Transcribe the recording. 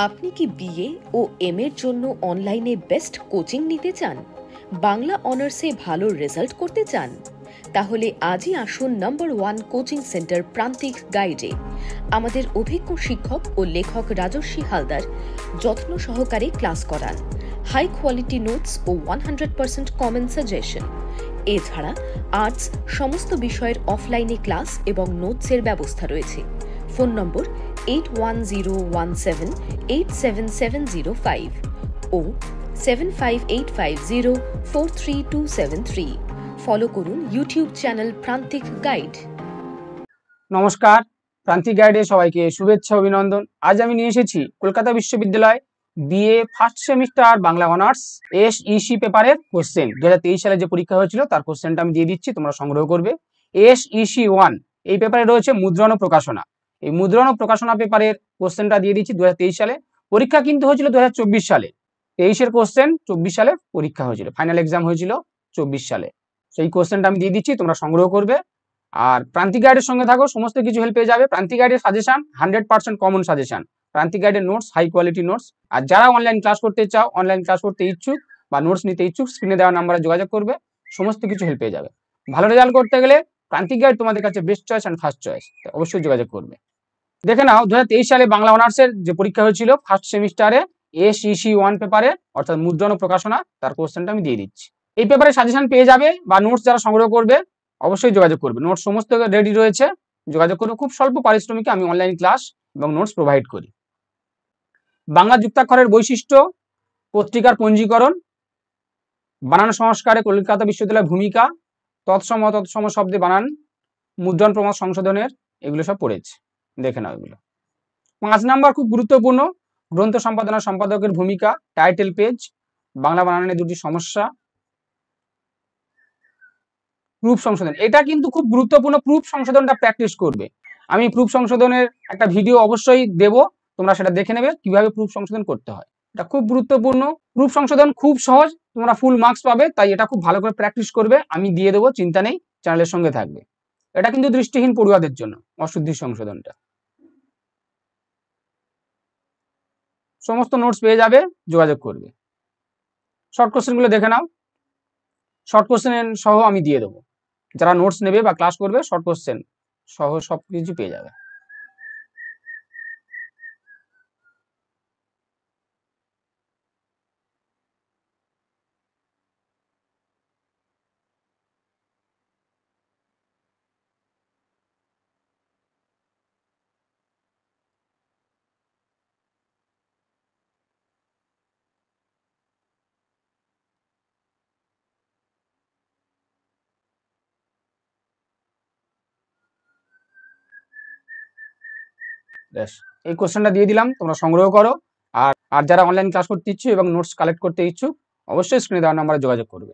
আপনি কি বিএ ও এম এর জন্য অনলাইনে বেস্ট কোচিং নিতে চান? বাংলা অনার্সে ভালো রেজাল্ট করতে চান? তাহলে আজই আসুন নম্বর 1 কোচিং সেন্টার প্রান্তিক গাইডে। আমাদের অভিজ্ঞ শিক্ষক ও লেখক রাজস্বী হালদার যত্ন সহকারে ক্লাস করান। হাই কোয়ালিটি নোটস ও 100% কমন সাজেশন। এছাড়া আর্টস সমস্ত বিষয়ের অফলাইনে ক্লাস এবং নোটসের ব্যবস্থা রয়েছে। ফোন নম্বর 8101787705 ও 7585043273। ফলো করুন ইউটিউব চ্যানেল প্রান্তিক গাইড। নমস্কার, প্রান্তিক গাইডে সবাইকে শুভেচ্ছা অভিনন্দন। আজ আমি নিয়ে এসেছি কলকাতা বিশ্ববিদ্যালয় BA first semester Bangla honours SEC পেপারের কোশ্চেন। 2023 সালে যে পরীক্ষা হয়েছিল তার কোশ্চেনটা আমি দিয়ে দিচ্ছি, তোমরা সংগ্রহ করবে। এসইসি 1 এই পেপারে রয়েছে মুদ্রণ ও প্রকাশনা। এই মুদ্রণ ও প্রকাশনা পেপারের কোশ্চেনটা দিয়ে দিচ্ছি 2023 সালে। পরীক্ষা কিন্তু হয়েছিল 2024 সালে। 23-এর কোশ্চেন 24 সালে পরীক্ষা হয়েছিল, ফাইনাল এক্সাম হয়েছিল 24 সালে। সেই কোশ্চেনটা আমি দিয়ে দিচ্ছি, তোমরা সংগ্রহ করবে। আর প্রান্তিক গাইডের সঙ্গে থাকো, সমস্ত কিছু হেল্প পেয়ে যাবে। প্রান্তিক গাইডের সাজেশন 100% কমন সাজেশন, প্রান্তিক গাইডের নোটস হাই কোয়ালিটি নোটস। আর যারা অনলাইন ক্লাস করতে চাও, অনলাইন ক্লাস করতে ইচ্ছুক বা নোটস নিতে ইচ্ছুক, স্ক্রিনে দেওয়া নাম্বারে যোগাযোগ করবে, সমস্ত কিছু হেল্প পেয়ে যাবে। ভালো রেজাল্ট করতে গেলে প্রান্তিক গাইড তোমাদের কাছে best choice and first choice, অবশ্যই যোগাযোগ করবে। দেখে নাও 2023 সালে বাংলা অনার্সের যে পরীক্ষা হয়েছিল ফার্স্ট সেমিস্টারে এসইসি 1 পেপারে, অর্থাৎ মুদ্রণ ও প্রকাশনা, তার কোশ্চেনটা আমি দিয়ে দিচ্ছি। এই পেপারে সাজেশন পেয়ে যাবে বা নোটস যারা সংগ্রহ করবে অবশ্যই যোগাযোগ করবে। নোটস সমস্ত রেডি রয়েছে, যোগাযোগ করবে। খুব স্বল্প পারিশ্রমিকে আমি অনলাইন ক্লাস এবং নোটস প্রোভাইড করি। বাংলা যুক্তাক্ষরের বৈশিষ্ট্য, পত্রিকার পঞ্জীকরণ, বানান সংস্কারে কলকাতা বিশ্ববিদ্যালয়ের ভূমিকা, তৎসম শব্দে বানান, মুদ্রণ প্রমাণ সংশোধনের, এগুলো সব পড়েছে, দেখে নাও এগুলো। 5 নাম্বার খুব গুরুত্বপূর্ণ, গ্রন্থ সম্পাদনা সম্পাদকের ভূমিকা, টাইটেল পেজ, বাংলা বানানের দুটি সমস্যা, প্রুফ সংশোধন। এটা কিন্তু খুব গুরুত্বপূর্ণ, প্রুফ সংশোধনটা প্র্যাকটিস করবে। আমি প্রুফ সংশোধনের একটা ভিডিও অবশ্যই দেব, তোমরা সেটা দেখে নেবে কিভাবে প্রুফ সংশোধন করতে হয়। এটা খুব গুরুত্বপূর্ণ। প্রুফ সংশোধন খুব সহজ, তোমরা ফুল মার্কস পাবে, তাই এটা খুব ভালো করে প্র্যাকটিস করবে। আমি দিয়ে দেবো, চিন্তা নেই, চ্যানেলের সঙ্গে থাকবে। এটা কিন্তু দৃষ্টিহীন পড়ুয়াদের জন্য অশুদ্ধি সংশোধনটা। সমস্ত নোটস পেয়ে যাবে, যোগাযোগ করবে। শর্ট কোশ্চেনগুলো দেখে নাও, শর্ট কোশ্চেন সহ আমি দিয়ে দেবো। যারা নোটস নেবে বা ক্লাস করবে শর্ট কোশ্চেন সহ সবকিছু পেয়ে যাবে। বেশ, এই কোশ্চেনটা দিয়ে দিলাম, তোমরা সংগ্রহ করো। আর যারা অনলাইন ক্লাস করতে ইচ্ছুক এবং নোটস কালেক্ট করতে ইচ্ছুক অবশ্যই স্ক্রিনে দেওয়া নাম্বারে যোগাযোগ করবে।